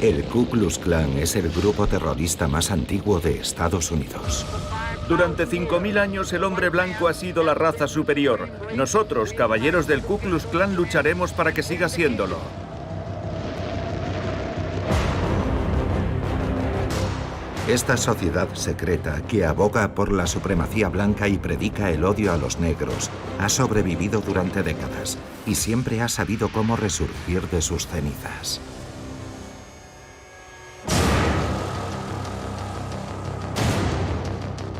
El Ku Klux Klan es el grupo terrorista más antiguo de Estados Unidos. Durante 5000 años el hombre blanco ha sido la raza superior. Nosotros, caballeros del Ku Klux Klan, lucharemos para que siga siéndolo. Esta sociedad secreta, que aboga por la supremacía blanca y predica el odio a los negros, ha sobrevivido durante décadas y siempre ha sabido cómo resurgir de sus cenizas.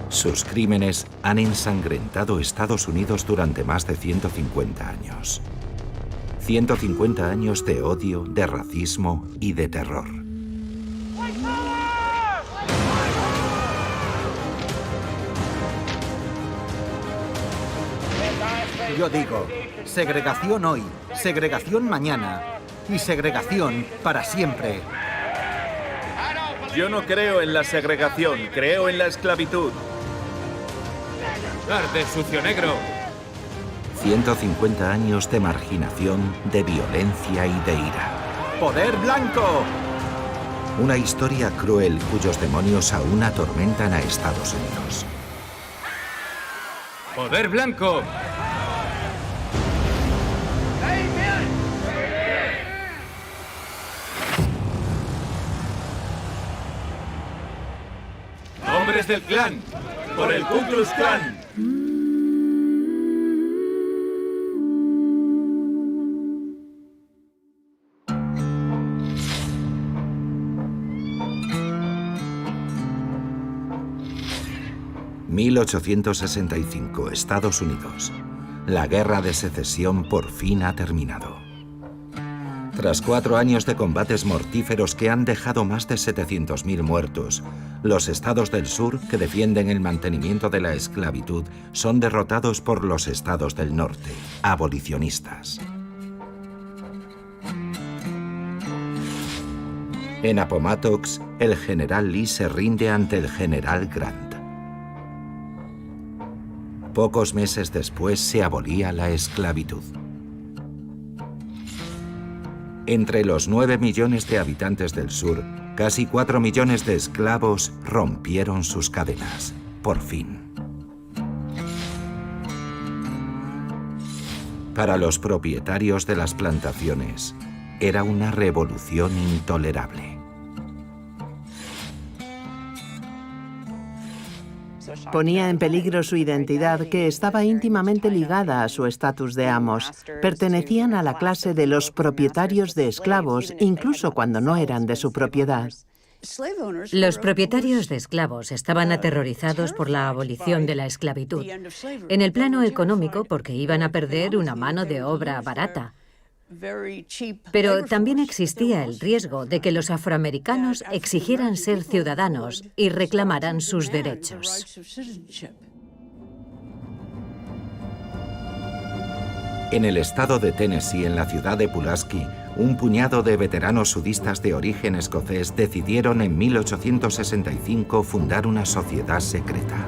Sus crímenes han ensangrentado Estados Unidos durante más de 150 años. 150 años de odio, de racismo y de terror. Yo digo, segregación hoy, segregación mañana y segregación para siempre. Yo no creo en la segregación, creo en la esclavitud. ¡Arde, sucio negro! 150 años de marginación, de violencia y de ira. ¡Poder blanco! Una historia cruel cuyos demonios aún atormentan a Estados Unidos. ¡Poder blanco! ¡Hombres del Klan! ¡Por el Ku Klux Klan! ...1865, Estados Unidos. La guerra de secesión por fin ha terminado. Tras 4 años de combates mortíferos que han dejado más de 700.000 muertos, los estados del sur, que defienden el mantenimiento de la esclavitud, son derrotados por los estados del norte, abolicionistas. En Appomattox, el general Lee se rinde ante el general Grant. Pocos meses después se abolía la esclavitud. Entre los 9 millones de habitantes del sur, casi 4 millones de esclavos rompieron sus cadenas, por fin. Para los propietarios de las plantaciones, era una revolución intolerable. Ponía en peligro su identidad, que estaba íntimamente ligada a su estatus de amos. Pertenecían a la clase de los propietarios de esclavos, incluso cuando no eran de su propiedad. Los propietarios de esclavos estaban aterrorizados por la abolición de la esclavitud. En el plano económico, porque iban a perder una mano de obra barata. Pero también existía el riesgo de que los afroamericanos exigieran ser ciudadanos y reclamaran sus derechos. En el estado de Tennessee, en la ciudad de Pulaski, un puñado de veteranos sudistas de origen escocés decidieron en 1865 fundar una sociedad secreta.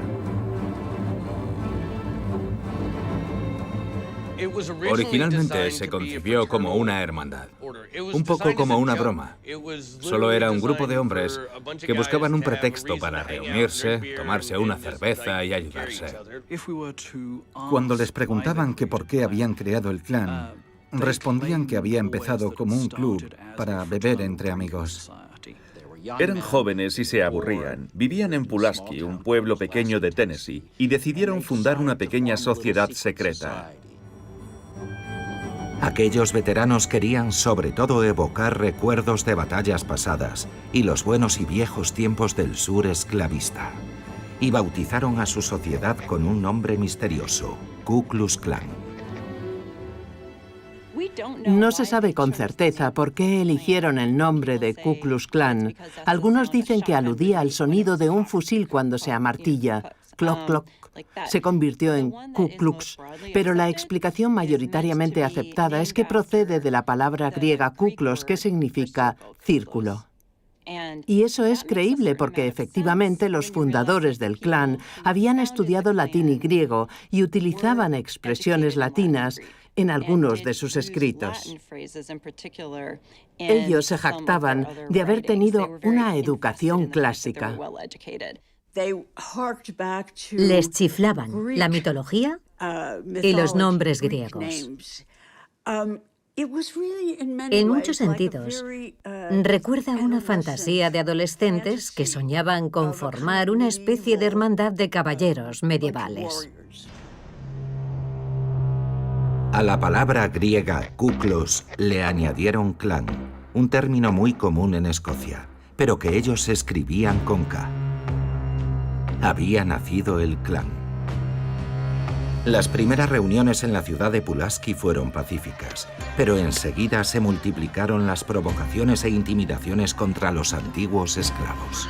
Originalmente se concibió como una hermandad, un poco como una broma. Solo era un grupo de hombres que buscaban un pretexto para reunirse, tomarse una cerveza y ayudarse. Cuando les preguntaban que por qué habían creado el Klan, respondían que había empezado como un club para beber entre amigos. Eran jóvenes y se aburrían. Vivían en Pulaski, un pueblo pequeño de Tennessee, y decidieron fundar una pequeña sociedad secreta. Aquellos veteranos querían sobre todo evocar recuerdos de batallas pasadas y los buenos y viejos tiempos del sur esclavista. Y bautizaron a su sociedad con un nombre misterioso, Ku Klux Klan. No se sabe con certeza por qué eligieron el nombre de Ku Klux Klan. Algunos dicen que aludía al sonido de un fusil cuando se amartilla. Cloc, cloc. Se convirtió en Ku Klux, pero la explicación mayoritariamente aceptada es que procede de la palabra griega kuklos, que significa círculo. Y eso es creíble porque efectivamente los fundadores del clan habían estudiado latín y griego y utilizaban expresiones latinas en algunos de sus escritos. Ellos se jactaban de haber tenido una educación clásica. Les chiflaban la mitología y los nombres griegos. En muchos sentidos, recuerda una fantasía de adolescentes que soñaban con formar una especie de hermandad de caballeros medievales. A la palabra griega kuklos le añadieron clan, un término muy común en Escocia, pero que ellos escribían con K. Había nacido el clan. Las primeras reuniones en la ciudad de Pulaski fueron pacíficas, pero enseguida se multiplicaron las provocaciones e intimidaciones contra los antiguos esclavos.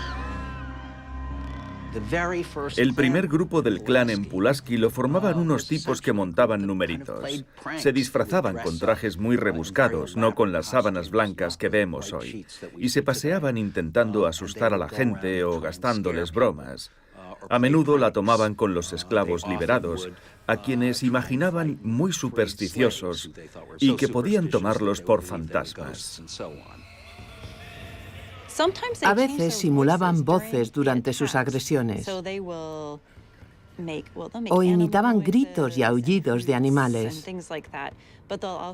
El primer grupo del clan en Pulaski lo formaban unos tipos que montaban numeritos. Se disfrazaban con trajes muy rebuscados, no con las sábanas blancas que vemos hoy, y se paseaban intentando asustar a la gente o gastándoles bromas. A menudo la tomaban con los esclavos liberados, a quienes imaginaban muy supersticiosos y que podían tomarlos por fantasmas. A veces simulaban voces durante sus agresiones o imitaban gritos y aullidos de animales.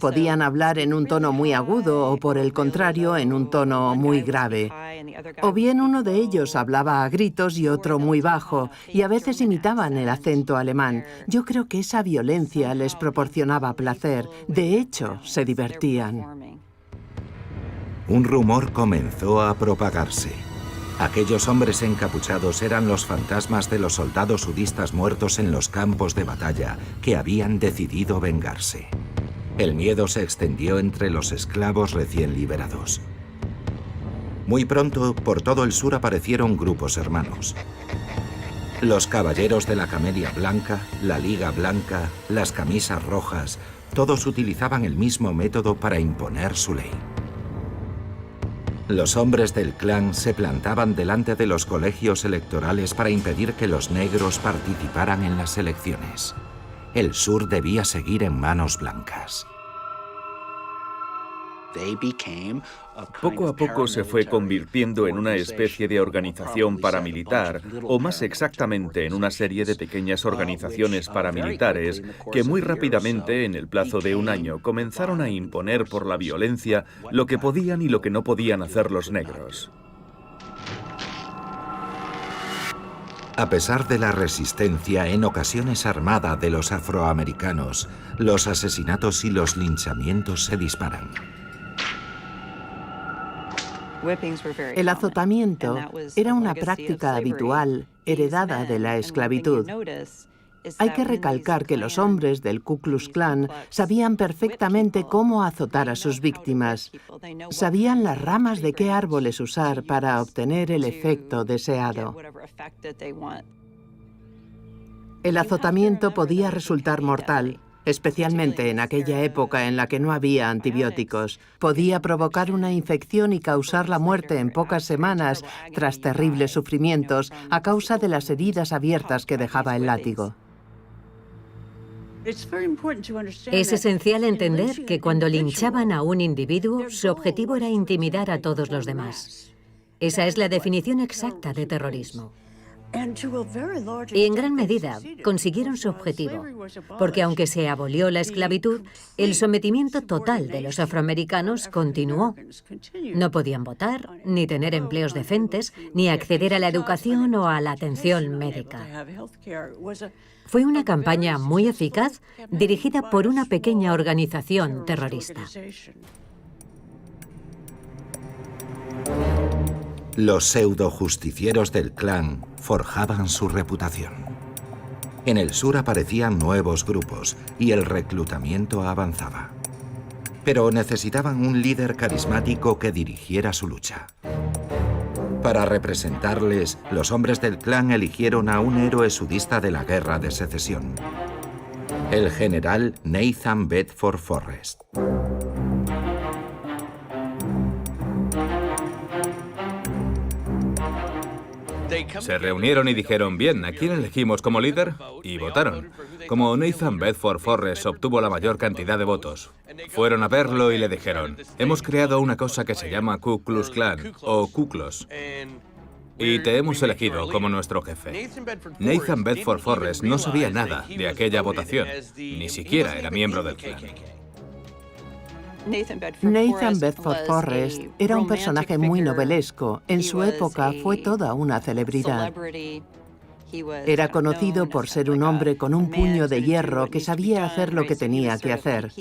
Podían hablar en un tono muy agudo o, por el contrario, en un tono muy grave. O bien uno de ellos hablaba a gritos y otro muy bajo, y a veces imitaban el acento alemán. Yo creo que esa violencia les proporcionaba placer. De hecho, se divertían. Un rumor comenzó a propagarse. Aquellos hombres encapuchados eran los fantasmas de los soldados sudistas muertos en los campos de batalla que habían decidido vengarse. El miedo se extendió entre los esclavos recién liberados. Muy pronto, por todo el sur aparecieron grupos hermanos. Los caballeros de la Camelia Blanca, la Liga Blanca, las Camisas Rojas, todos utilizaban el mismo método para imponer su ley. Los hombres del clan se plantaban delante de los colegios electorales para impedir que los negros participaran en las elecciones. El sur debía seguir en manos blancas. Poco a poco se fue convirtiendo en una especie de organización paramilitar, o más exactamente en una serie de pequeñas organizaciones paramilitares que muy rápidamente, en el plazo de un año, comenzaron a imponer por la violencia lo que podían y lo que no podían hacer los negros. A pesar de la resistencia, en ocasiones armada, de los afroamericanos, los asesinatos y los linchamientos se disparan. El azotamiento era una práctica habitual heredada de la esclavitud. Hay que recalcar que los hombres del Ku Klux Klan sabían perfectamente cómo azotar a sus víctimas. Sabían las ramas de qué árboles usar para obtener el efecto deseado. El azotamiento podía resultar mortal, especialmente en aquella época en la que no había antibióticos. Podía provocar una infección y causar la muerte en pocas semanas tras terribles sufrimientos a causa de las heridas abiertas que dejaba el látigo. Es esencial entender que cuando linchaban a un individuo, su objetivo era intimidar a todos los demás. Esa es la definición exacta de terrorismo. Y en gran medida consiguieron su objetivo, porque aunque se abolió la esclavitud, el sometimiento total de los afroamericanos continuó. No podían votar, ni tener empleos decentes, ni acceder a la educación o a la atención médica. Fue una campaña muy eficaz dirigida por una pequeña organización terrorista. Los pseudo-justicieros del clan forjaban su reputación. En el sur aparecían nuevos grupos y el reclutamiento avanzaba. Pero necesitaban un líder carismático que dirigiera su lucha. Para representarles, los hombres del clan eligieron a un héroe sudista de la Guerra de Secesión, el general Nathan Bedford Forrest. Se reunieron y dijeron, bien, ¿a quién elegimos como líder? Y votaron. Como Nathan Bedford Forrest obtuvo la mayor cantidad de votos, fueron a verlo y le dijeron, hemos creado una cosa que se llama Ku Klux Klan, o Ku Klux, y te hemos elegido como nuestro jefe. Nathan Bedford Forrest no sabía nada de aquella votación, ni siquiera era miembro del Klan. Nathan Bedford Forrest era un personaje muy novelesco. En su época fue toda una celebridad. Era conocido por ser un hombre con un puño de hierro que sabía hacer lo que tenía que hacer.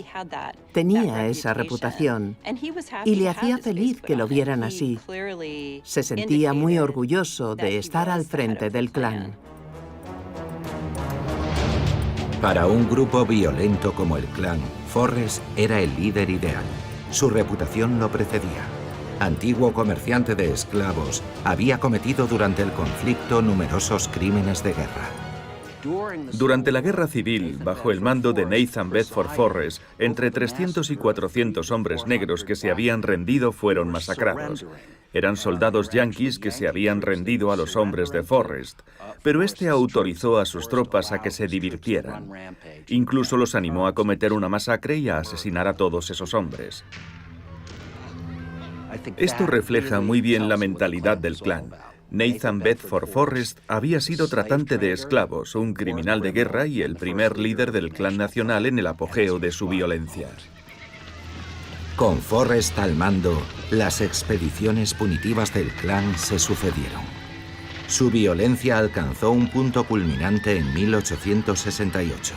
Tenía esa reputación y le hacía feliz que lo vieran así. Se sentía muy orgulloso de estar al frente del Klan. Para un grupo violento como el Klan, Forrest era el líder ideal. Su reputación lo precedía. Antiguo comerciante de esclavos, había cometido durante el conflicto numerosos crímenes de guerra. Durante la Guerra Civil, bajo el mando de Nathan Bedford Forrest, entre 300 y 400 hombres negros que se habían rendido fueron masacrados. Eran soldados yanquis que se habían rendido a los hombres de Forrest, pero este autorizó a sus tropas a que se divirtieran. Incluso los animó a cometer una masacre y a asesinar a todos esos hombres. Esto refleja muy bien la mentalidad del Klan. Nathan Bedford Forrest había sido tratante de esclavos, un criminal de guerra y el primer líder del Klan nacional en el apogeo de su violencia. Con Forrest al mando, las expediciones punitivas del Klan se sucedieron. Su violencia alcanzó un punto culminante en 1868.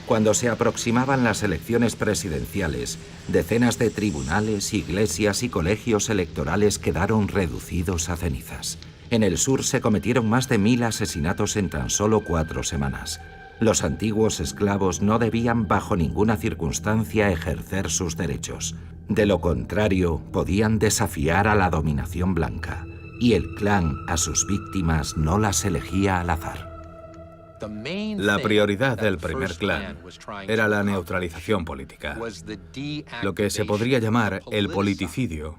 Cuando se aproximaban las elecciones presidenciales, decenas de tribunales, iglesias y colegios electorales quedaron reducidos a cenizas. En el sur se cometieron más de 1000 asesinatos en tan solo 4 semanas. Los antiguos esclavos no debían bajo ninguna circunstancia ejercer sus derechos. De lo contrario, podían desafiar a la dominación blanca, y el Klan a sus víctimas no las elegía al azar. La prioridad del primer Klan era la neutralización política, lo que se podría llamar el politicidio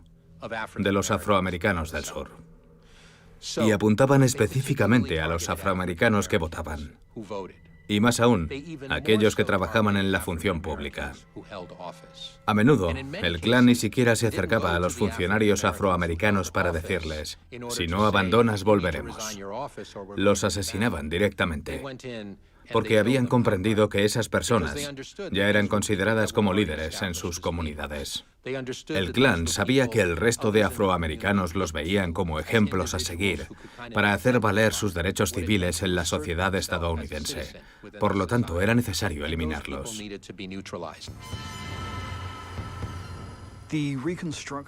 de los afroamericanos del sur. Y apuntaban específicamente a los afroamericanos que votaban. Y más aún, aquellos que trabajaban en la función pública. A menudo, el Klan ni siquiera se acercaba a los funcionarios afroamericanos para decirles, si no abandonas, volveremos. Los asesinaban directamente, porque habían comprendido que esas personas ya eran consideradas como líderes en sus comunidades. El Klan sabía que el resto de afroamericanos los veían como ejemplos a seguir para hacer valer sus derechos civiles en la sociedad estadounidense. Por lo tanto, era necesario eliminarlos.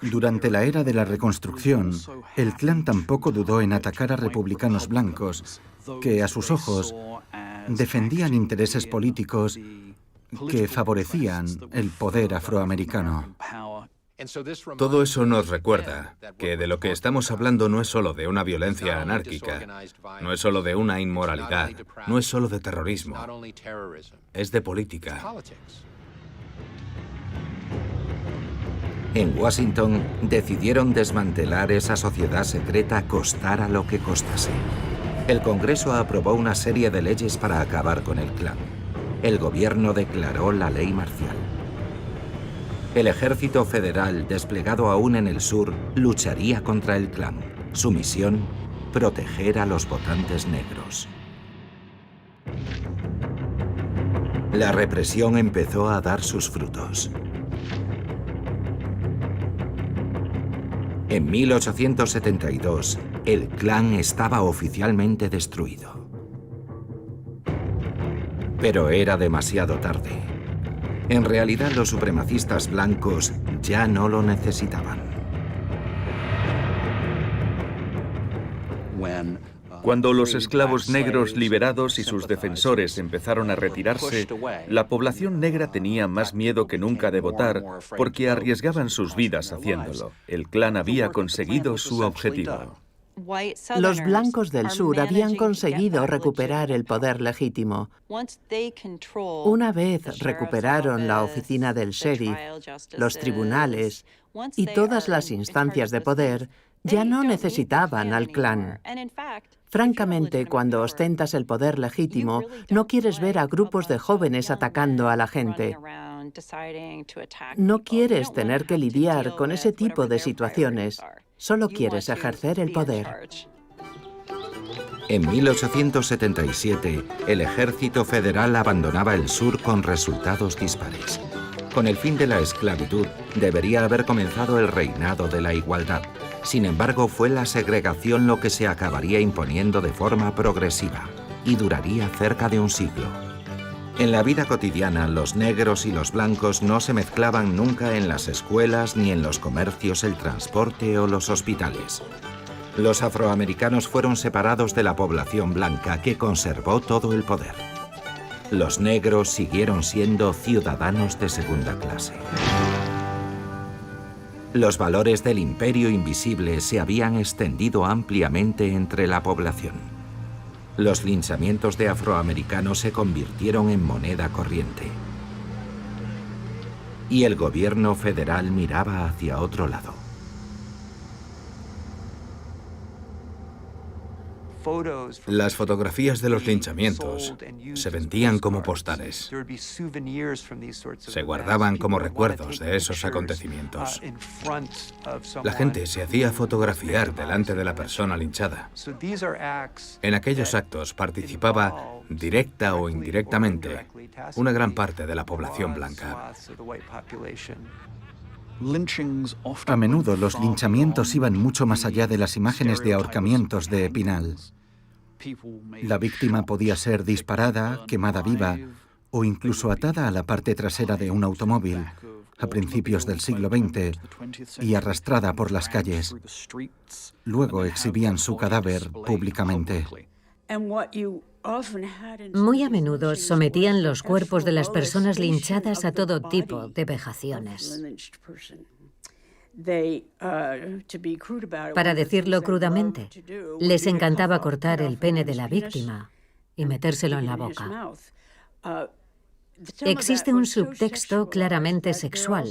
Durante la era de la Reconstrucción, el Klan tampoco dudó en atacar a republicanos blancos que, a sus ojos, defendían intereses políticos que favorecían el poder afroamericano. Todo eso nos recuerda que de lo que estamos hablando no es solo de una violencia anárquica, no es solo de una inmoralidad, no es solo de terrorismo, es de política. En Washington decidieron desmantelar esa sociedad secreta costara lo que costase. El Congreso aprobó una serie de leyes para acabar con el Klan. El gobierno declaró la ley marcial. El ejército federal, desplegado aún en el sur, lucharía contra el Klan. Su misión, proteger a los votantes negros. La represión empezó a dar sus frutos. En 1872, el Klan estaba oficialmente destruido. Pero era demasiado tarde. En realidad, los supremacistas blancos ya no lo necesitaban. Cuando los esclavos negros liberados y sus defensores empezaron a retirarse, la población negra tenía más miedo que nunca de votar porque arriesgaban sus vidas haciéndolo. El Klan había conseguido su objetivo. Los blancos del sur habían conseguido recuperar el poder legítimo. Una vez recuperaron la oficina del sheriff, los tribunales y todas las instancias de poder, Ya no necesitaban al clan. Francamente, cuando ostentas el poder legítimo, no quieres ver a grupos de jóvenes atacando a la gente. No quieres tener que lidiar con ese tipo de situaciones. Solo quieres ejercer el poder. En 1877, el ejército federal abandonaba el sur con resultados dispares. Con el fin de la esclavitud, debería haber comenzado el reinado de la igualdad. Sin embargo, fue la segregación lo que se acabaría imponiendo de forma progresiva y duraría cerca de un siglo. En la vida cotidiana, los negros y los blancos no se mezclaban nunca en las escuelas, ni en los comercios, el transporte o los hospitales. Los afroamericanos fueron separados de la población blanca, que conservó todo el poder. Los negros siguieron siendo ciudadanos de segunda clase. Los valores del imperio invisible se habían extendido ampliamente entre la población. Los linchamientos de afroamericanos se convirtieron en moneda corriente. Y el gobierno federal miraba hacia otro lado. Las fotografías de los linchamientos se vendían como postales. Se guardaban como recuerdos de esos acontecimientos. La gente se hacía fotografiar delante de la persona linchada. En aquellos actos participaba, directa o indirectamente, una gran parte de la población blanca. A menudo los linchamientos iban mucho más allá de las imágenes de ahorcamientos de Epinal. La víctima podía ser disparada, quemada viva o incluso atada a la parte trasera de un automóvil a principios del siglo XX y arrastrada por las calles. Luego exhibían su cadáver públicamente. Muy a menudo sometían los cuerpos de las personas linchadas a todo tipo de vejaciones. Para decirlo crudamente, les encantaba cortar el pene de la víctima y metérselo en la boca. Existe un subtexto claramente sexual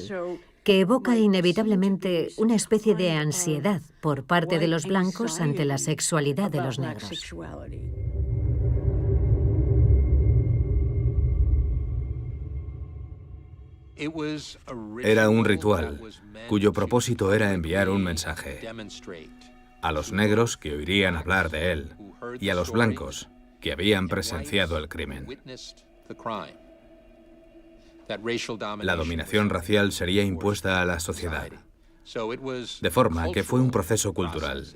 que evoca inevitablemente una especie de ansiedad por parte de los blancos ante la sexualidad de los negros. Era un ritual cuyo propósito era enviar un mensaje a los negros que oirían hablar de él y a los blancos que habían presenciado el crimen. La dominación racial sería impuesta a la sociedad, de forma que fue un proceso cultural.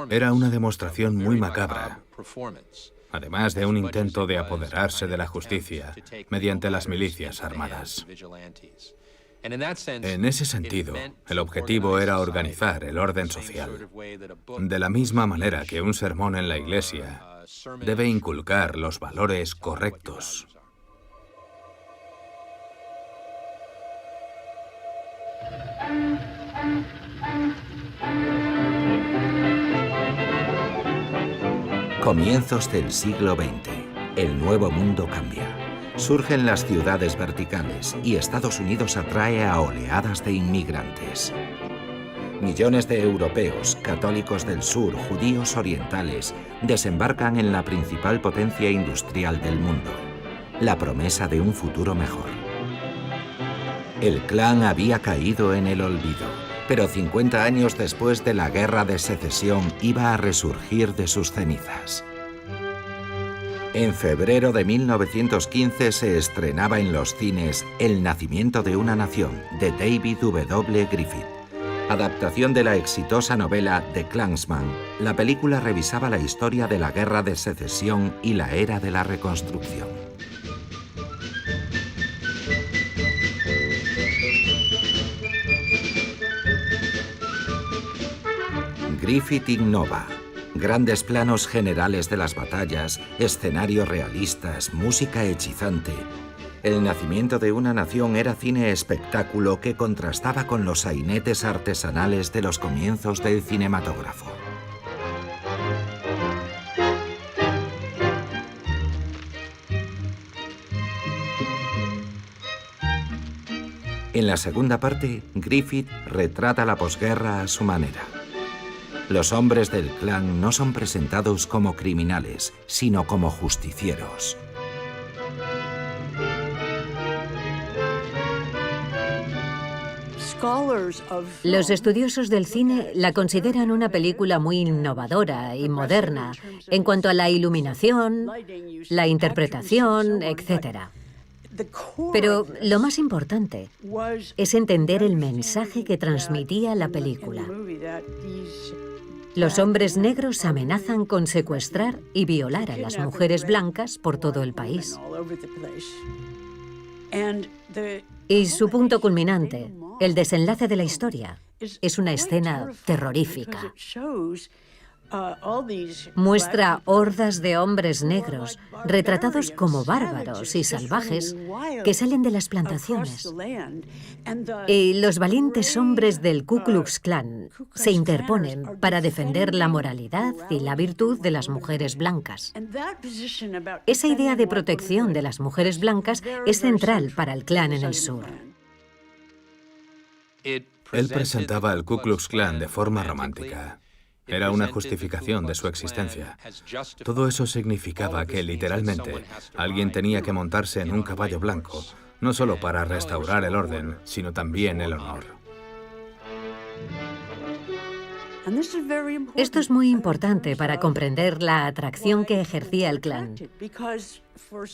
Era una demostración muy macabra, además de un intento de apoderarse de la justicia mediante las milicias armadas. En ese sentido, el objetivo era organizar el orden social, de la misma manera que un sermón en la iglesia debe inculcar los valores correctos. Comienzos del siglo XX. El nuevo mundo cambia. Surgen las ciudades verticales y Estados Unidos atrae a oleadas de inmigrantes. Millones de europeos, católicos del sur, judíos orientales, desembarcan en la principal potencia industrial del mundo. La promesa de un futuro mejor. El Klan había caído en el olvido, pero 50 años después de la Guerra de Secesión iba a resurgir de sus cenizas. En febrero de 1915 se estrenaba en los cines El nacimiento de una nación, de David W. Griffith. Adaptación de la exitosa novela The Klansman, la película revisaba la historia de la Guerra de Secesión y la era de la Reconstrucción. Griffith innova. Grandes planos generales de las batallas, escenarios realistas, música hechizante. El nacimiento de una nación era cine espectáculo que contrastaba con los sainetes artesanales de los comienzos del cinematógrafo. En la segunda parte, Griffith retrata la posguerra a su manera. Los hombres del clan no son presentados como criminales, sino como justicieros. Los estudiosos del cine la consideran una película muy innovadora y moderna en cuanto a la iluminación, la interpretación, etc. Pero lo más importante es entender el mensaje que transmitía la película. Los hombres negros amenazan con secuestrar y violar a las mujeres blancas por todo el país. Y su punto culminante, el desenlace de la historia, es una escena terrorífica. Muestra hordas de hombres negros, retratados como bárbaros y salvajes, que salen de las plantaciones. Y los valientes hombres del Ku Klux Klan se interponen para defender la moralidad y la virtud de las mujeres blancas. Esa idea de protección de las mujeres blancas es central para el Klan en el sur. Él presentaba al Ku Klux Klan de forma romántica. Era una justificación de su existencia. Todo eso significaba que, literalmente, alguien tenía que montarse en un caballo blanco, no solo para restaurar el orden, sino también el honor. Esto es muy importante para comprender la atracción que ejercía el Klan.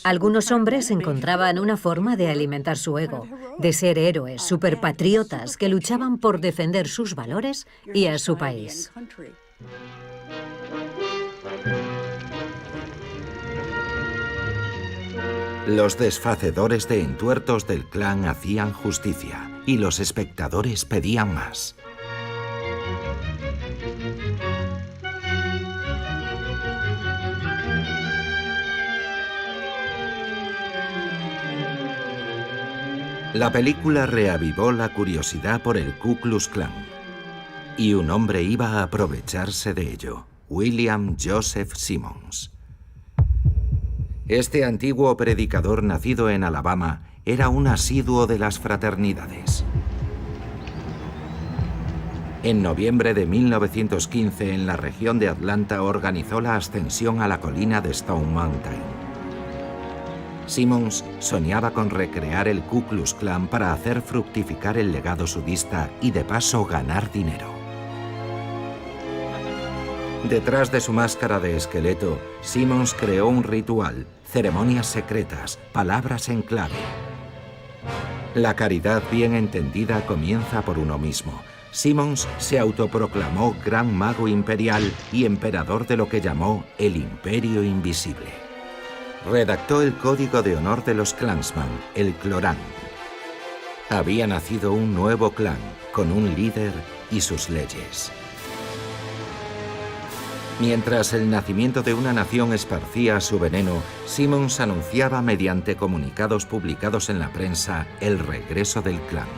Algunos hombres encontraban una forma de alimentar su ego, de ser héroes superpatriotas que luchaban por defender sus valores y a su país. Los desfacedores de entuertos del clan hacían justicia y los espectadores pedían más. La película reavivó la curiosidad por el Ku Klux Klan. Y un hombre iba a aprovecharse de ello, William Joseph Simmons. Este antiguo predicador nacido en Alabama era un asiduo de las fraternidades. En noviembre de 1915, en la región de Atlanta, organizó la ascensión a la colina de Stone Mountain. Simmons soñaba con recrear el Ku Klux Klan para hacer fructificar el legado sudista y de paso ganar dinero. Detrás de su máscara de esqueleto, Simmons creó un ritual, ceremonias secretas, palabras en clave. La caridad bien entendida comienza por uno mismo. Simmons se autoproclamó gran mago imperial y emperador de lo que llamó el Imperio Invisible. Redactó el código de honor de los Klansman, el Clorán. Había nacido un nuevo clan, con un líder y sus leyes. Mientras el nacimiento de una nación esparcía su veneno, Simmons anunciaba mediante comunicados publicados en la prensa el regreso del clan.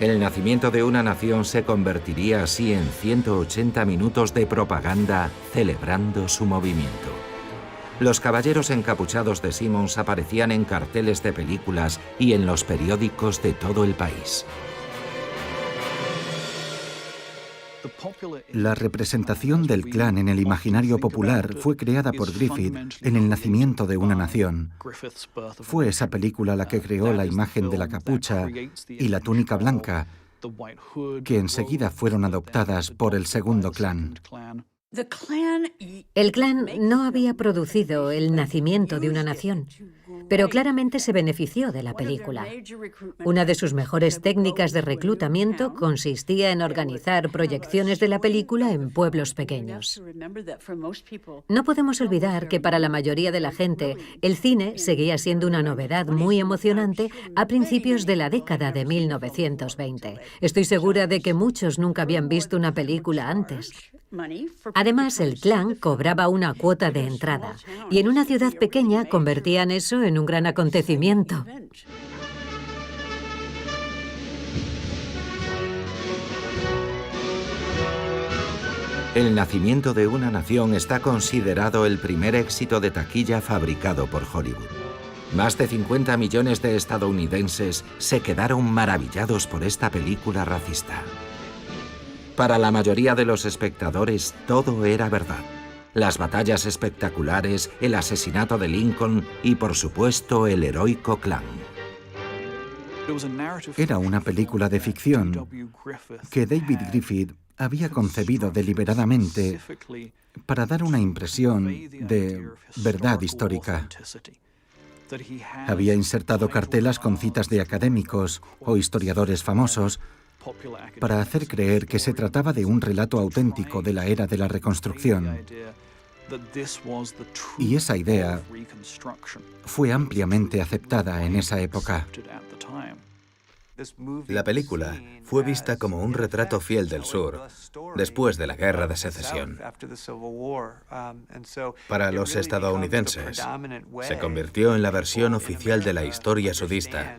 El nacimiento de una nación se convertiría así en 180 minutos de propaganda celebrando su movimiento. Los caballeros encapuchados de Simmons aparecían en carteles de películas y en los periódicos de todo el país. La representación del Klan en el imaginario popular fue creada por Griffith en El nacimiento de una nación. Fue esa película la que creó la imagen de la capucha y la túnica blanca, que enseguida fueron adoptadas por el segundo Klan. El Klan no había producido el nacimiento de una nación, pero claramente se benefició de la película. Una de sus mejores técnicas de reclutamiento consistía en organizar proyecciones de la película en pueblos pequeños. No podemos olvidar que para la mayoría de la gente, el cine seguía siendo una novedad muy emocionante a principios de la década de 1920. Estoy segura de que muchos nunca habían visto una película antes. Además, el Klan cobraba una cuota de entrada, y en una ciudad pequeña convertían eso en un gran acontecimiento. El nacimiento de una nación está considerado el primer éxito de taquilla fabricado por Hollywood. Más de 50 millones de estadounidenses se quedaron maravillados por esta película racista. Para la mayoría de los espectadores, todo era verdad. Las batallas espectaculares, el asesinato de Lincoln y, por supuesto, el heroico Klan. Era una película de ficción que David Griffith había concebido deliberadamente para dar una impresión de verdad histórica. Había insertado cartelas con citas de académicos o historiadores famosos para hacer creer que se trataba de un relato auténtico de la era de la reconstrucción. Y esa idea fue ampliamente aceptada en esa época. La película fue vista como un retrato fiel del sur después de la Guerra de Secesión. Para los estadounidenses, se convirtió en la versión oficial de la historia sudista,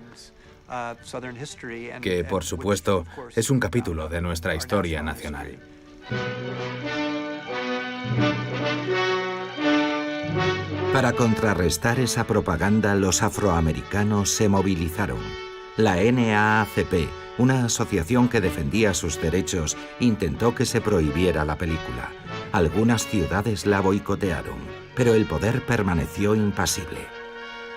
que, por supuesto, es un capítulo de nuestra historia nacional. Para contrarrestar esa propaganda, los afroamericanos se movilizaron. La NAACP, una asociación que defendía sus derechos, intentó que se prohibiera la película. Algunas ciudades la boicotearon, pero el poder permaneció impasible.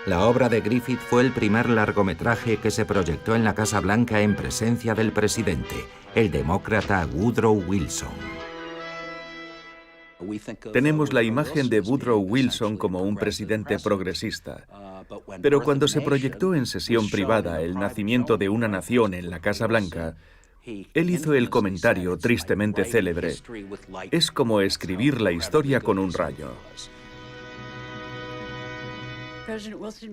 La obra de Griffith fue el primer largometraje que se proyectó en la Casa Blanca en presencia del presidente, el demócrata Woodrow Wilson. Tenemos la imagen de Woodrow Wilson como un presidente progresista, pero cuando se proyectó en sesión privada El nacimiento de una nación en la Casa Blanca, él hizo el comentario tristemente célebre: es como escribir la historia con un rayo.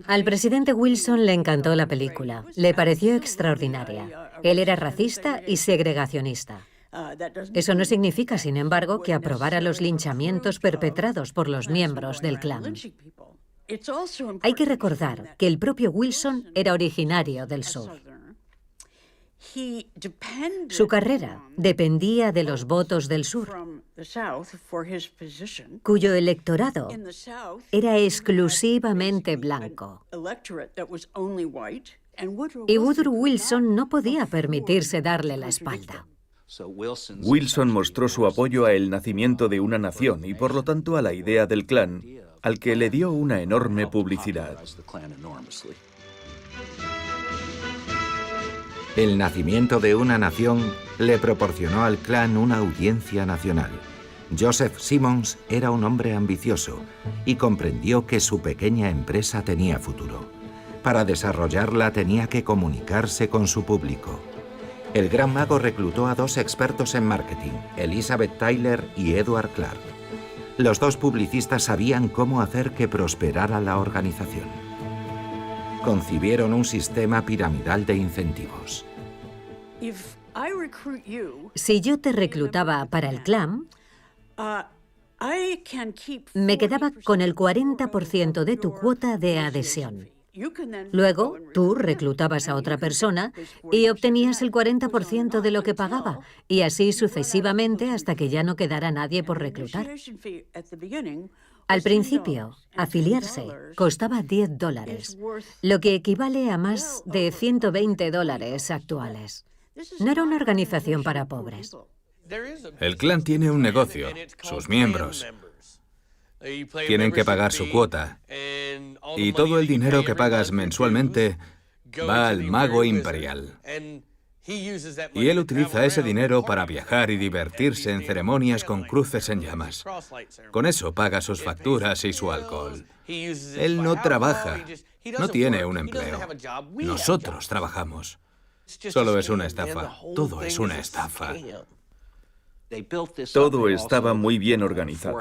Al presidente Wilson le encantó la película, le pareció extraordinaria. Él era racista y segregacionista. Eso no significa, sin embargo, que aprobara los linchamientos perpetrados por los miembros del Klan. Hay que recordar que el propio Wilson era originario del sur. Su carrera dependía de los votos del sur, cuyo electorado era exclusivamente blanco. Y Woodrow Wilson no podía permitirse darle la espalda. Wilson mostró su apoyo a el nacimiento de una nación y, por lo tanto, a la idea del Klan, al que le dio una enorme publicidad. El nacimiento de una nación le proporcionó al Klan una audiencia nacional. Joseph Simmons era un hombre ambicioso y comprendió que su pequeña empresa tenía futuro. Para desarrollarla tenía que comunicarse con su público. El Gran Mago reclutó a dos expertos en marketing, Elizabeth Tyler y Edward Clark. Los dos publicistas sabían cómo hacer que prosperara la organización. Concibieron un sistema piramidal de incentivos. Si yo te reclutaba para el Klan, me quedaba con el 40% de tu cuota de adhesión. Luego, tú reclutabas a otra persona y obtenías el 40% de lo que pagaba, y así sucesivamente hasta que ya no quedara nadie por reclutar. Al principio, afiliarse costaba $10, lo que equivale a más de $120 actuales. No era una organización para pobres. El Klan tiene un negocio, sus miembros tienen que pagar su cuota, y todo el dinero que pagas mensualmente va al mago imperial. Y él utiliza ese dinero para viajar y divertirse en ceremonias con cruces en llamas. Con eso paga sus facturas y su alcohol. Él no trabaja, no tiene un empleo. Nosotros trabajamos. Solo es una estafa. Todo es una estafa. Todo estaba muy bien organizado.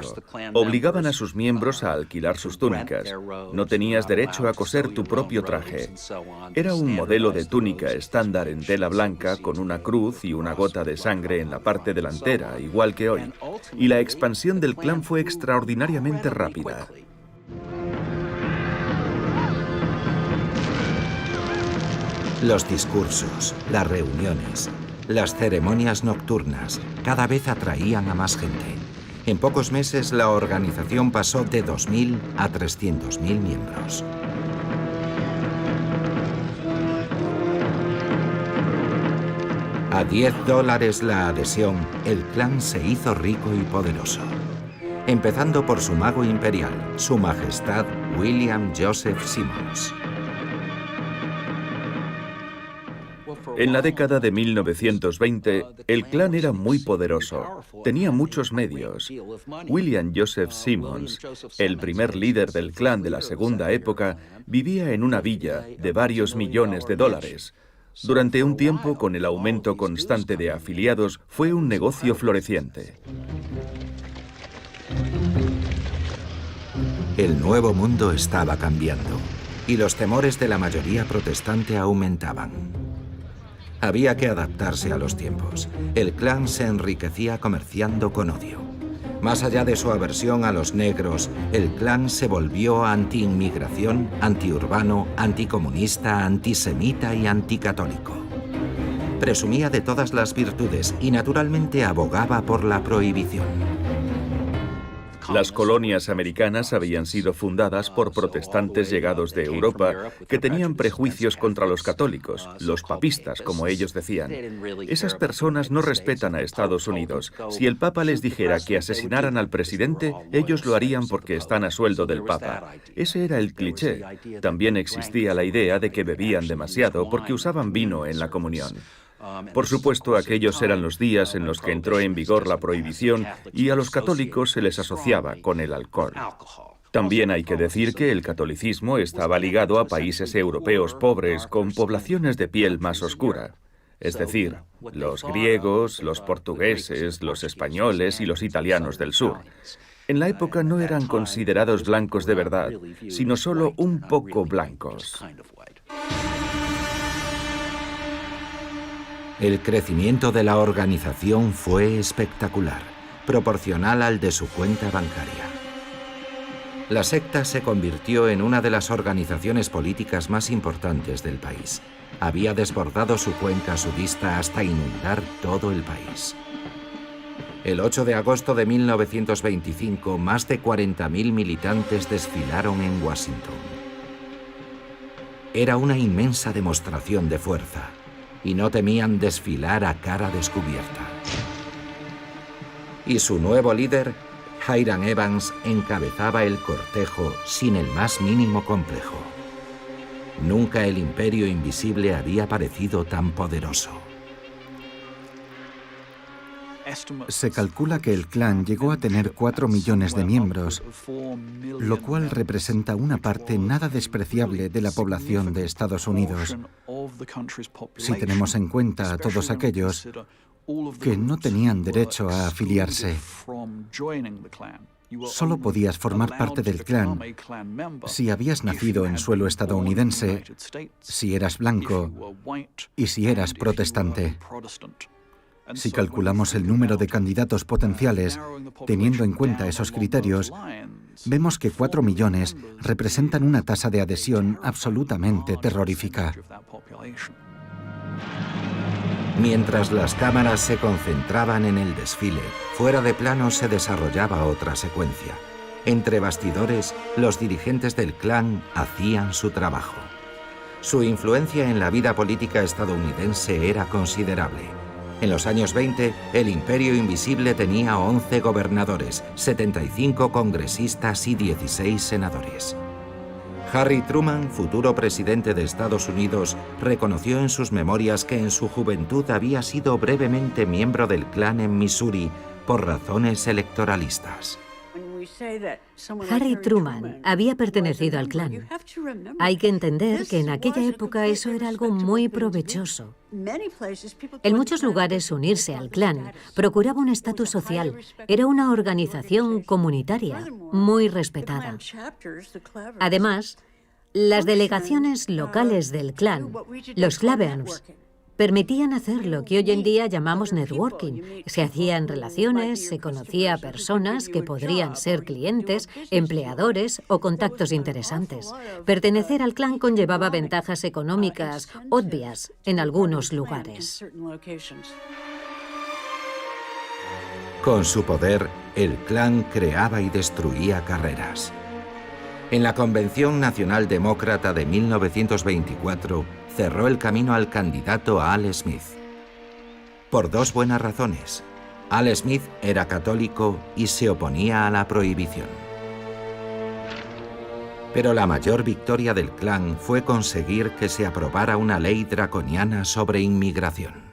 Obligaban a sus miembros a alquilar sus túnicas. No tenías derecho a coser tu propio traje. Era un modelo de túnica estándar en tela blanca con una cruz y una gota de sangre en la parte delantera, igual que hoy. Y la expansión del Klan fue extraordinariamente rápida. Los discursos, las reuniones, las ceremonias nocturnas cada vez atraían a más gente. En pocos meses la organización pasó de 2.000 a 300.000 miembros. A $10 la adhesión, el clan se hizo rico y poderoso. Empezando por su mago imperial, Su Majestad William Joseph Simmons. En la década de 1920, el clan era muy poderoso. Tenía muchos medios. William Joseph Simmons, el primer líder del clan de la segunda época, vivía en una villa de varios millones de dólares. Durante un tiempo, con el aumento constante de afiliados, fue un negocio floreciente. El nuevo mundo estaba cambiando y los temores de la mayoría protestante aumentaban. Había que adaptarse a los tiempos. El clan se enriquecía comerciando con odio. Más allá de su aversión a los negros, el clan se volvió anti-inmigración, antiurbano, anticomunista, antisemita y anticatólico. Presumía de todas las virtudes y naturalmente abogaba por la prohibición. Las colonias americanas habían sido fundadas por protestantes llegados de Europa que tenían prejuicios contra los católicos, los papistas, como ellos decían. Esas personas no respetan a Estados Unidos. Si el Papa les dijera que asesinaran al presidente, ellos lo harían porque están a sueldo del Papa. Ese era el cliché. También existía la idea de que bebían demasiado porque usaban vino en la comunión. Por supuesto, aquellos eran los días en los que entró en vigor la prohibición y a los católicos se les asociaba con el alcohol. También hay que decir que el catolicismo estaba ligado a países europeos pobres con poblaciones de piel más oscura. Es decir, los griegos, los portugueses, los españoles y los italianos del sur. En la época no eran considerados blancos de verdad, sino solo un poco blancos. El crecimiento de la organización fue espectacular, proporcional al de su cuenta bancaria. La secta se convirtió en una de las organizaciones políticas más importantes del país. Había desbordado su cuenca sudista hasta inundar todo el país. El 8 de agosto de 1925, más de 40.000 militantes desfilaron en Washington. Era una inmensa demostración de fuerza. Y no temían desfilar a cara descubierta. Y su nuevo líder, Hiram Evans, encabezaba el cortejo sin el más mínimo complejo. Nunca el imperio invisible había parecido tan poderoso. Se calcula que el clan llegó a tener 4 millones de miembros, lo cual representa una parte nada despreciable de la población de Estados Unidos, si tenemos en cuenta a todos aquellos que no tenían derecho a afiliarse. Solo podías formar parte del clan si habías nacido en suelo estadounidense, si eras blanco y si eras protestante. Si calculamos el número de candidatos potenciales, teniendo en cuenta esos criterios, vemos que 4 millones representan una tasa de adhesión absolutamente terrorífica. Mientras las cámaras se concentraban en el desfile, fuera de plano se desarrollaba otra secuencia. Entre bastidores, los dirigentes del clan hacían su trabajo. Su influencia en la vida política estadounidense era considerable. En los años 20, el Imperio Invisible tenía 11 gobernadores, 75 congresistas y 16 senadores. Harry Truman, futuro presidente de Estados Unidos, reconoció en sus memorias que en su juventud había sido brevemente miembro del clan en Missouri por razones electoralistas. Harry Truman había pertenecido al clan. Hay que entender que en aquella época eso era algo muy provechoso. En muchos lugares unirse al clan procuraba un estatus social. Era una organización comunitaria muy respetada. Además, las delegaciones locales del clan, los Claverns, permitían hacer lo que hoy en día llamamos networking. Se hacían relaciones, se conocía a personas que podrían ser clientes, empleadores o contactos interesantes. Pertenecer al clan conllevaba ventajas económicas obvias en algunos lugares. Con su poder, el clan creaba y destruía carreras. En la Convención Nacional Demócrata de 1924, cerró el camino al candidato Al Smith. por dos buenas razones. Al Smith era católico y se oponía a la prohibición. Pero la mayor victoria del Klan fue conseguir que se aprobara una ley draconiana sobre inmigración.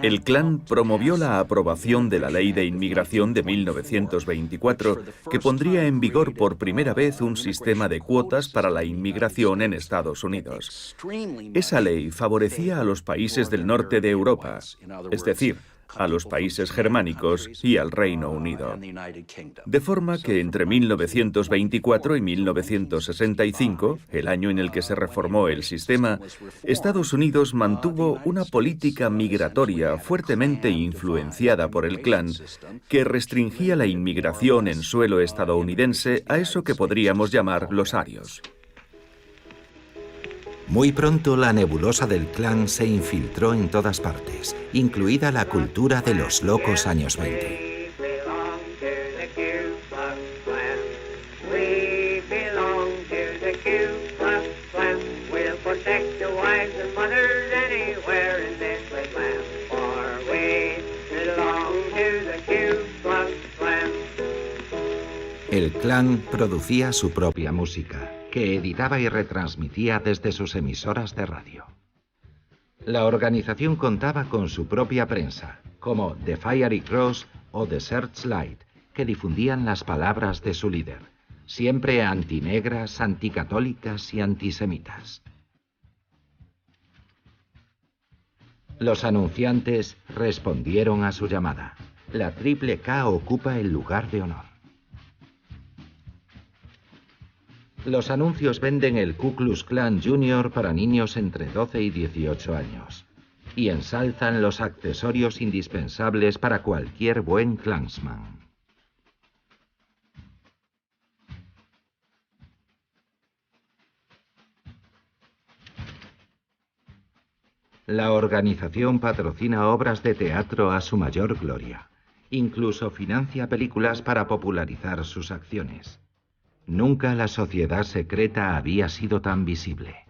El Klan promovió la aprobación de la Ley de Inmigración de 1924, que pondría en vigor por primera vez un sistema de cuotas para la inmigración en Estados Unidos. Esa ley favorecía a los países del norte de Europa, es decir, a los países germánicos y al Reino Unido. De forma que entre 1924 y 1965, el año en el que se reformó el sistema, Estados Unidos mantuvo una política migratoria fuertemente influenciada por el Klan, que restringía la inmigración en suelo estadounidense a eso que podríamos llamar los arios. Muy pronto la nebulosa del Klan se infiltró en todas partes, incluida la cultura de los locos años 20. El Klan producía su propia música, que editaba y retransmitía desde sus emisoras de radio. La organización contaba con su propia prensa, como The Fiery Cross o The Searchlight, que difundían las palabras de su líder, siempre antinegras, anticatólicas y antisemitas. Los anunciantes respondieron a su llamada. La Triple K ocupa el lugar de honor. Los anuncios venden el Ku Klux Klan Junior para niños entre 12 y 18 años y ensalzan los accesorios indispensables para cualquier buen Klansman. La organización patrocina obras de teatro a su mayor gloria. Incluso financia películas para popularizar sus acciones. Nunca la sociedad secreta había sido tan visible.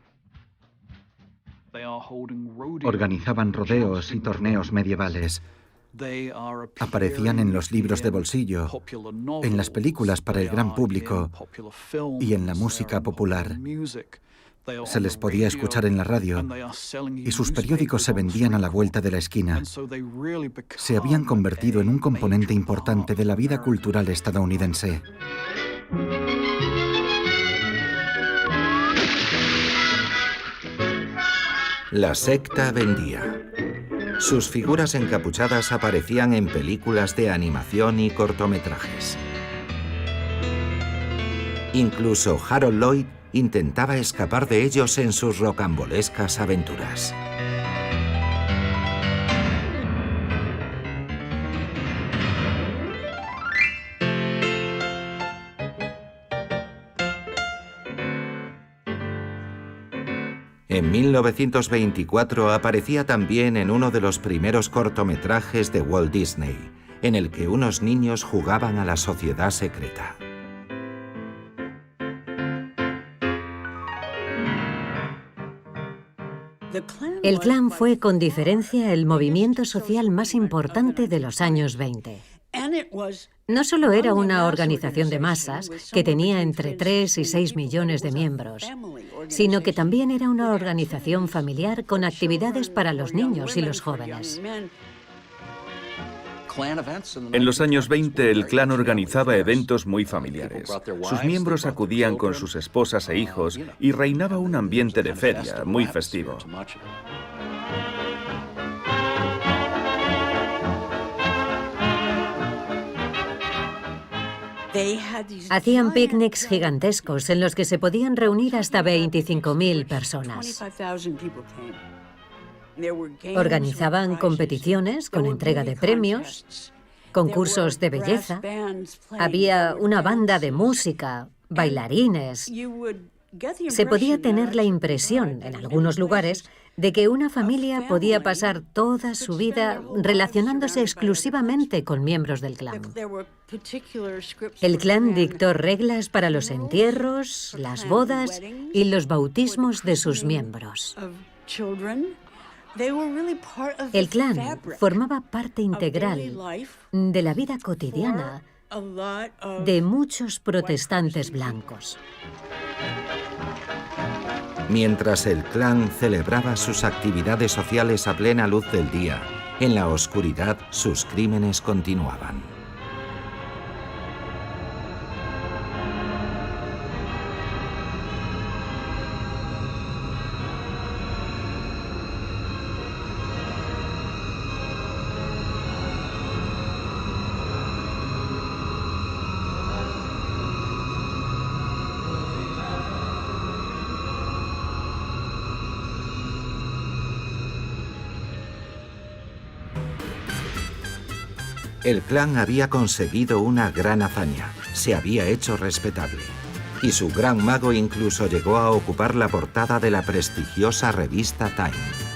Organizaban rodeos y torneos medievales. Aparecían en los libros de bolsillo, en las películas para el gran público y en la música popular. Se les podía escuchar en la radio y sus periódicos se vendían a la vuelta de la esquina. Se habían convertido en un componente importante de la vida cultural estadounidense. La secta vendía. Sus figuras encapuchadas aparecían en películas de animación y cortometrajes. Incluso Harold Lloyd intentaba escapar de ellos en sus rocambolescas aventuras. En 1924 aparecía también en uno de los primeros cortometrajes de Walt Disney, en el que unos niños jugaban a la sociedad secreta. El Klan fue, con diferencia, el movimiento social más importante de los años 20. No solo era una organización de masas que tenía entre 3 y 6 millones de miembros, sino que también era una organización familiar con actividades para los niños y los jóvenes. En los años 20, el Klan organizaba eventos muy familiares. Sus miembros acudían con sus esposas e hijos y reinaba un ambiente de feria muy festivo. Hacían picnics gigantescos en los que se podían reunir hasta 25.000 personas. Organizaban competiciones con entrega de premios, concursos de belleza. Había una banda de música, bailarines. Se podía tener la impresión, en algunos lugares, de que una familia podía pasar toda su vida relacionándose exclusivamente con miembros del Klan. El Klan dictó reglas para los entierros, las bodas y los bautismos de sus miembros. El clan formaba parte integral de la vida cotidiana de muchos protestantes blancos. Mientras el clan celebraba sus actividades sociales a plena luz del día, en la oscuridad sus crímenes continuaban. El clan había conseguido una gran hazaña, se había hecho respetable. Y su gran mago incluso llegó a ocupar la portada de la prestigiosa revista Time.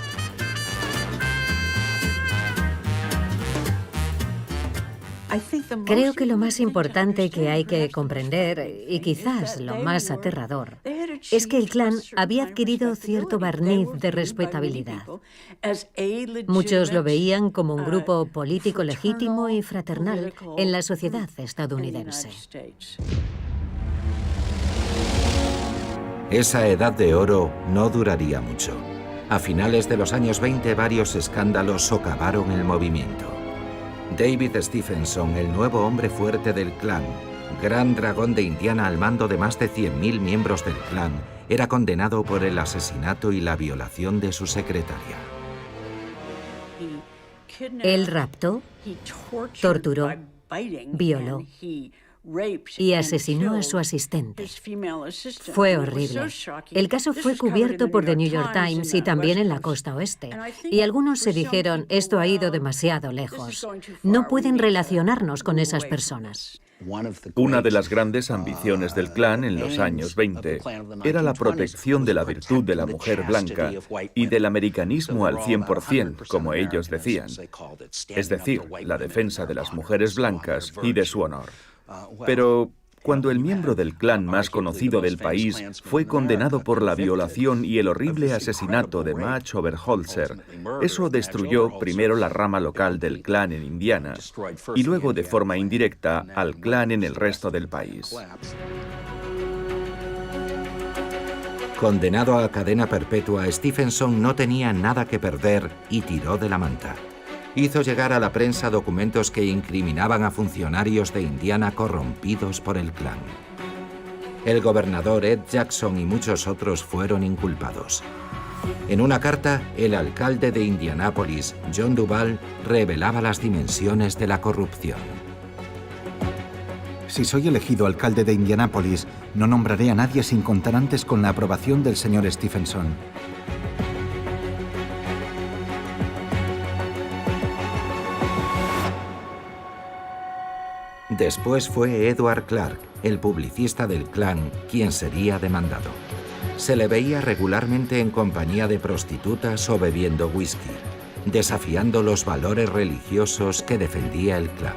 Creo que lo más importante que hay que comprender, y quizás lo más aterrador, es que el clan había adquirido cierto barniz de respetabilidad. Muchos lo veían como un grupo político legítimo y fraternal en la sociedad estadounidense. Esa edad de oro no duraría mucho. A finales de los años 20, varios escándalos socavaron el movimiento. David Stephenson, el nuevo hombre fuerte del clan, gran dragón de Indiana al mando de más de 100.000 miembros del clan, era condenado por el asesinato y la violación de su secretaria. Él raptó, torturó, violó y asesinó a su asistente. Fue horrible. El caso fue cubierto por The New York Times y también en la costa oeste. Y algunos se dijeron, esto ha ido demasiado lejos. No pueden relacionarnos con esas personas. Una de las grandes ambiciones del clan en los años 20 era la protección de la virtud de la mujer blanca y del americanismo al 100%, como ellos decían. Es decir, la defensa de las mujeres blancas y de su honor. Pero cuando el miembro del clan más conocido del país fue condenado por la violación y el horrible asesinato de Madge Oberholzer, eso destruyó primero la rama local del clan en Indiana y luego de forma indirecta al clan en el resto del país. Condenado a cadena perpetua, Stephenson no tenía nada que perder y tiró de la manta. Hizo llegar a la prensa documentos que incriminaban a funcionarios de Indiana corrompidos por el clan. El gobernador Ed Jackson y muchos otros fueron inculpados. En una carta, el alcalde de Indianápolis, John Duval, revelaba las dimensiones de la corrupción. Si soy elegido alcalde de Indianápolis, no nombraré a nadie sin contar antes con la aprobación del señor Stephenson. Después fue Edward Clark, el publicista del clan, quien sería demandado. Se le veía regularmente en compañía de prostitutas o bebiendo whisky, desafiando los valores religiosos que defendía el clan.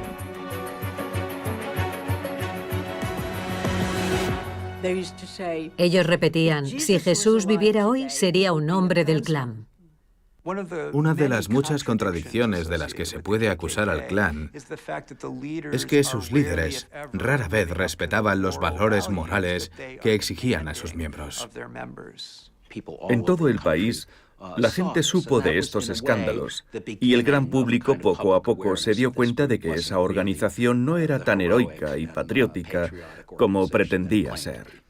Ellos repetían, si Jesús viviera hoy, sería un hombre del clan. Una de las muchas contradicciones de las que se puede acusar al clan es que sus líderes rara vez respetaban los valores morales que exigían a sus miembros. En todo el país, la gente supo de estos escándalos y el gran público poco a poco se dio cuenta de que esa organización no era tan heroica y patriótica como pretendía ser.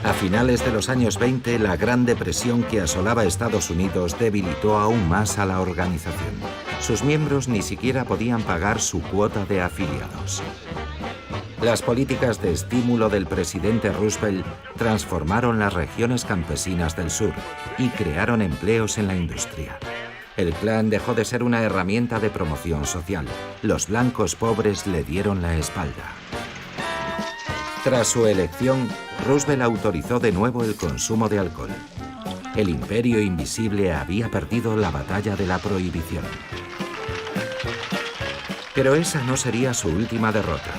A finales de los años 20, la Gran Depresión que asolaba Estados Unidos debilitó aún más a la organización. Sus miembros ni siquiera podían pagar su cuota de afiliados. Las políticas de estímulo del presidente Roosevelt transformaron las regiones campesinas del sur y crearon empleos en la industria. El clan dejó de ser una herramienta de promoción social. Los blancos pobres le dieron la espalda. Tras su elección, Roosevelt autorizó de nuevo el consumo de alcohol. El imperio invisible había perdido la batalla de la prohibición. Pero esa no sería su última derrota.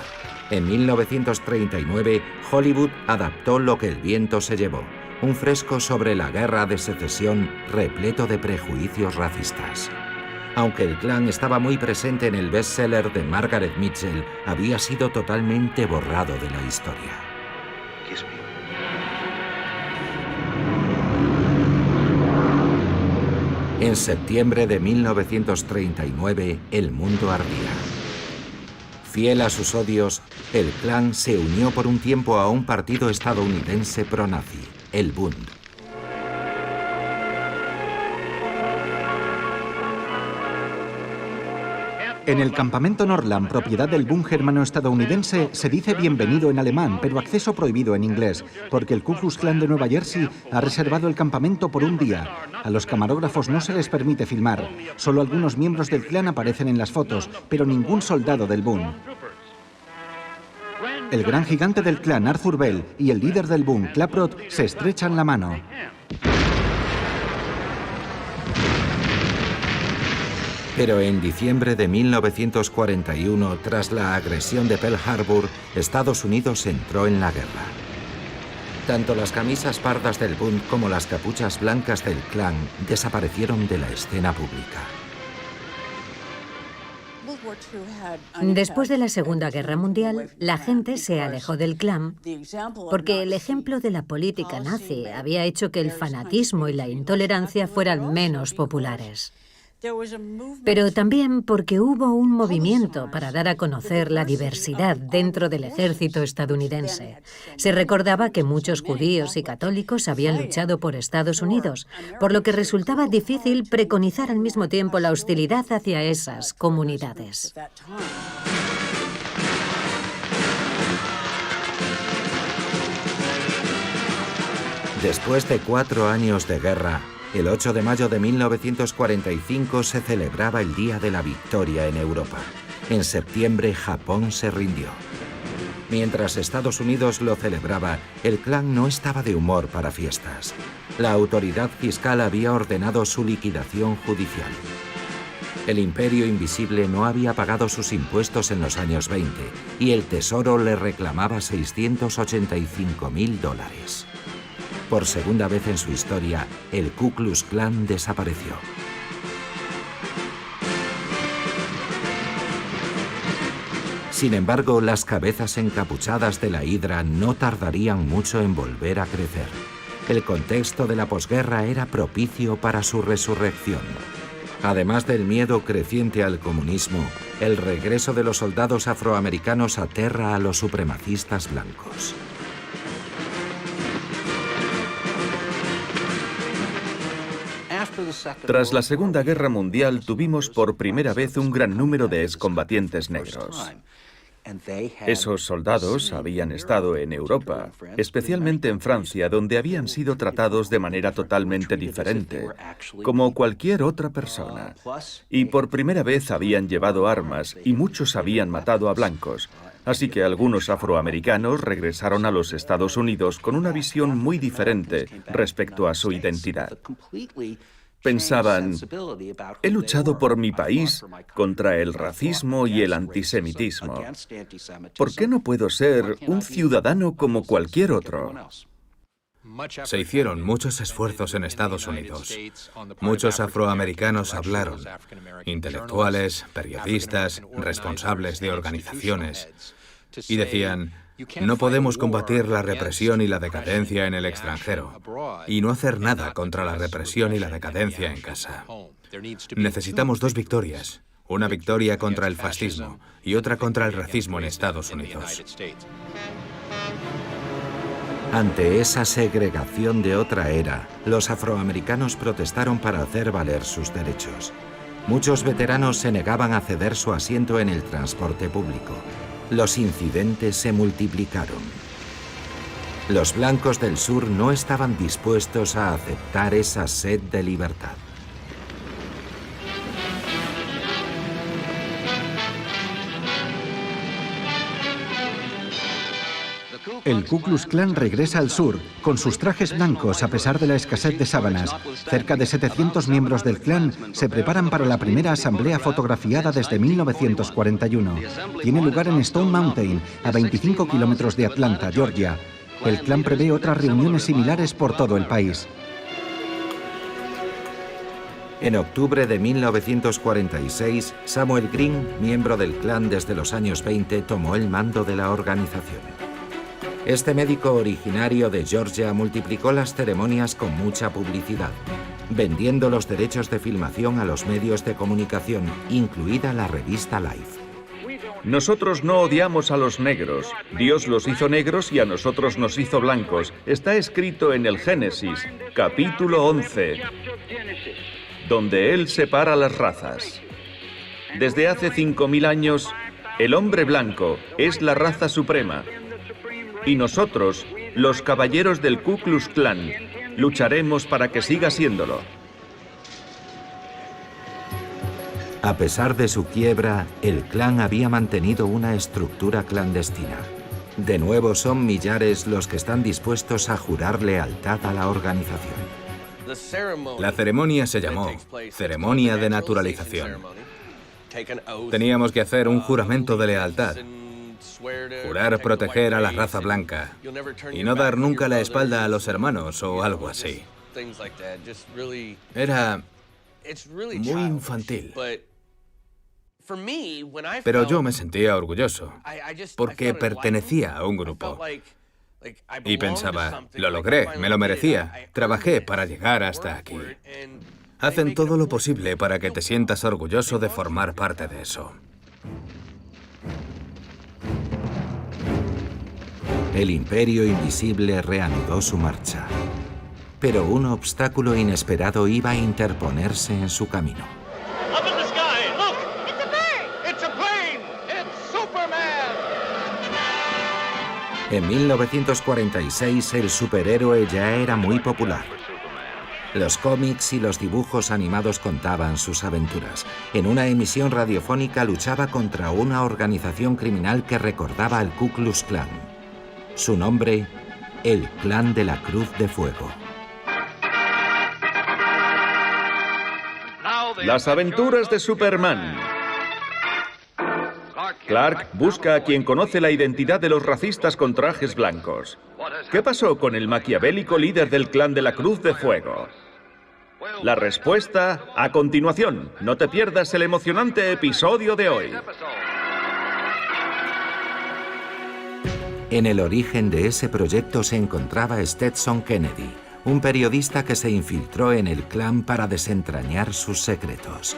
En 1939, Hollywood adaptó Lo que el viento se llevó, un fresco sobre la guerra de secesión repleto de prejuicios racistas. Aunque el Klan estaba muy presente en el bestseller de Margaret Mitchell, había sido totalmente borrado de la historia. En septiembre de 1939, el mundo ardía. Fiel a sus odios, el Klan se unió por un tiempo a un partido estadounidense pro-nazi, el Bund. En el campamento Norland, propiedad del Bund germano-estadounidense, se dice bienvenido en alemán, pero acceso prohibido en inglés, porque el Ku Klux Klan de Nueva Jersey ha reservado el campamento por un día. A los camarógrafos no se les permite filmar. Solo algunos miembros del Klan aparecen en las fotos, pero ningún soldado del Bund. El gran gigante del Klan, Arthur Bell, y el líder del Bund, Klaproth, se estrechan la mano. Pero en diciembre de 1941, tras la agresión de Pearl Harbor, Estados Unidos entró en la guerra. Tanto las camisas pardas del Bund como las capuchas blancas del Klan desaparecieron de la escena pública. Después de la Segunda Guerra Mundial, la gente se alejó del Klan porque el ejemplo de la política nazi había hecho que el fanatismo y la intolerancia fueran menos populares. Pero también porque hubo un movimiento para dar a conocer la diversidad dentro del ejército estadounidense. Se recordaba que muchos judíos y católicos habían luchado por Estados Unidos, por lo que resultaba difícil preconizar al mismo tiempo la hostilidad hacia esas comunidades. Después de 4 años de guerra, el 8 de mayo de 1945 se celebraba el Día de la Victoria en Europa. En septiembre, Japón se rindió. Mientras Estados Unidos lo celebraba, el Klan no estaba de humor para fiestas. La autoridad fiscal había ordenado su liquidación judicial. El Imperio Invisible no había pagado sus impuestos en los años 20 y el Tesoro le reclamaba $685.000. Por segunda vez en su historia, el Ku Klux Klan desapareció. Sin embargo, las cabezas encapuchadas de la Hidra no tardarían mucho en volver a crecer. El contexto de la posguerra era propicio para su resurrección. Además del miedo creciente al comunismo, el regreso de los soldados afroamericanos aterra a los supremacistas blancos. Tras la Segunda Guerra Mundial tuvimos por primera vez un gran número de excombatientes negros. Esos soldados habían estado en Europa, especialmente en Francia, donde habían sido tratados de manera totalmente diferente, como cualquier otra persona. Y por primera vez habían llevado armas y muchos habían matado a blancos. Así que algunos afroamericanos regresaron a los Estados Unidos con una visión muy diferente respecto a su identidad. Pensaban, he luchado por mi país contra el racismo y el antisemitismo. ¿Por qué no puedo ser un ciudadano como cualquier otro? Se hicieron muchos esfuerzos en Estados Unidos. Muchos afroamericanos hablaron, intelectuales, periodistas, responsables de organizaciones, y decían, no podemos combatir la represión y la decadencia en el extranjero y no hacer nada contra la represión y la decadencia en casa. Necesitamos 2 victorias, una victoria contra el fascismo y otra contra el racismo en Estados Unidos. Ante esa segregación de otra era, los afroamericanos protestaron para hacer valer sus derechos. Muchos veteranos se negaban a ceder su asiento en el transporte público. Los incidentes se multiplicaron. Los blancos del sur no estaban dispuestos a aceptar esa sed de libertad. El Ku Klux Klan regresa al sur, con sus trajes blancos a pesar de la escasez de sábanas. Cerca de 700 miembros del Klan se preparan para la primera asamblea fotografiada desde 1941. Tiene lugar en Stone Mountain, a 25 kilómetros de Atlanta, Georgia. El Klan prevé otras reuniones similares por todo el país. En octubre de 1946, Samuel Green, miembro del Klan desde los años 20, tomó el mando de la organización. Este médico originario de Georgia multiplicó las ceremonias con mucha publicidad, vendiendo los derechos de filmación a los medios de comunicación, incluida la revista Life. Nosotros no odiamos a los negros. Dios los hizo negros y a nosotros nos hizo blancos. Está escrito en el Génesis, capítulo 11, donde Él separa las razas. Desde hace 5000 años, el hombre blanco es la raza suprema. Y nosotros, los caballeros del Ku Klux Klan, lucharemos para que siga siéndolo. A pesar de su quiebra, el Klan había mantenido una estructura clandestina. De nuevo son millares los que están dispuestos a jurar lealtad a la organización. La ceremonia se llamó Ceremonia de Naturalización. Teníamos que hacer un juramento de lealtad. Jurar proteger a la raza blanca y no dar nunca la espalda a los hermanos o algo así. Era muy infantil. Pero yo me sentía orgulloso porque pertenecía a un grupo. Y pensaba, lo logré, me lo merecía, trabajé para llegar hasta aquí. Hacen todo lo posible para que te sientas orgulloso de formar parte de eso. El Imperio Invisible reanudó su marcha, pero un obstáculo inesperado iba a interponerse en su camino. En 1946 el superhéroe ya era muy popular. Los cómics y los dibujos animados contaban sus aventuras. En una emisión radiofónica luchaba contra una organización criminal que recordaba al Ku Klux Klan. Su nombre, el Clan de la Cruz de Fuego. Las aventuras de Superman. Clark busca a quien conoce la identidad de los racistas con trajes blancos. ¿Qué pasó con el maquiavélico líder del Clan de la Cruz de Fuego? La respuesta a continuación. No te pierdas el emocionante episodio de hoy. En el origen de ese proyecto se encontraba Stetson Kennedy, un periodista que se infiltró en el Klan para desentrañar sus secretos.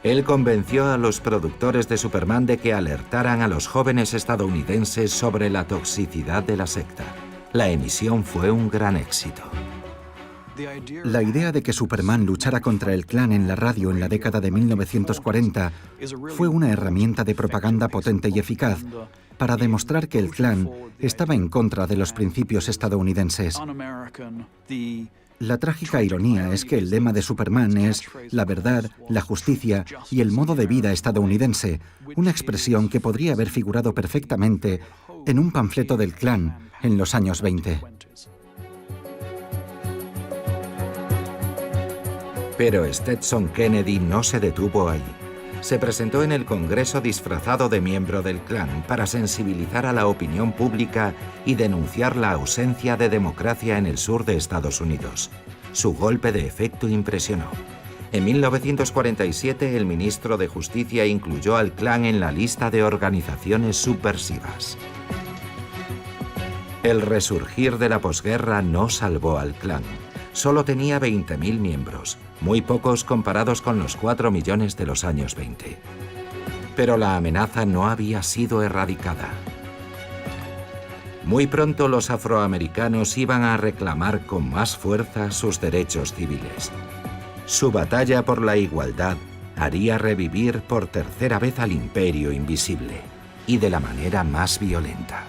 Él convenció a los productores de Superman de que alertaran a los jóvenes estadounidenses sobre la toxicidad de la secta. La emisión fue un gran éxito. La idea de que Superman luchara contra el Klan en la radio en la década de 1940 fue una herramienta de propaganda potente y eficaz para demostrar que el Klan estaba en contra de los principios estadounidenses. La trágica ironía es que el lema de Superman es la verdad, la justicia y el modo de vida estadounidense, una expresión que podría haber figurado perfectamente en un panfleto del Klan en los años 20. Pero Stetson Kennedy no se detuvo ahí. Se presentó en el Congreso disfrazado de miembro del Klan para sensibilizar a la opinión pública y denunciar la ausencia de democracia en el sur de Estados Unidos. Su golpe de efecto impresionó. En 1947, el ministro de Justicia incluyó al Klan en la lista de organizaciones subversivas. El resurgir de la posguerra no salvó al Klan. Solo tenía 20.000 miembros, muy pocos comparados con los 4 millones de los años 20. Pero la amenaza no había sido erradicada. Muy pronto los afroamericanos iban a reclamar con más fuerza sus derechos civiles. Su batalla por la igualdad haría revivir por tercera vez al Imperio Invisible, y de la manera más violenta.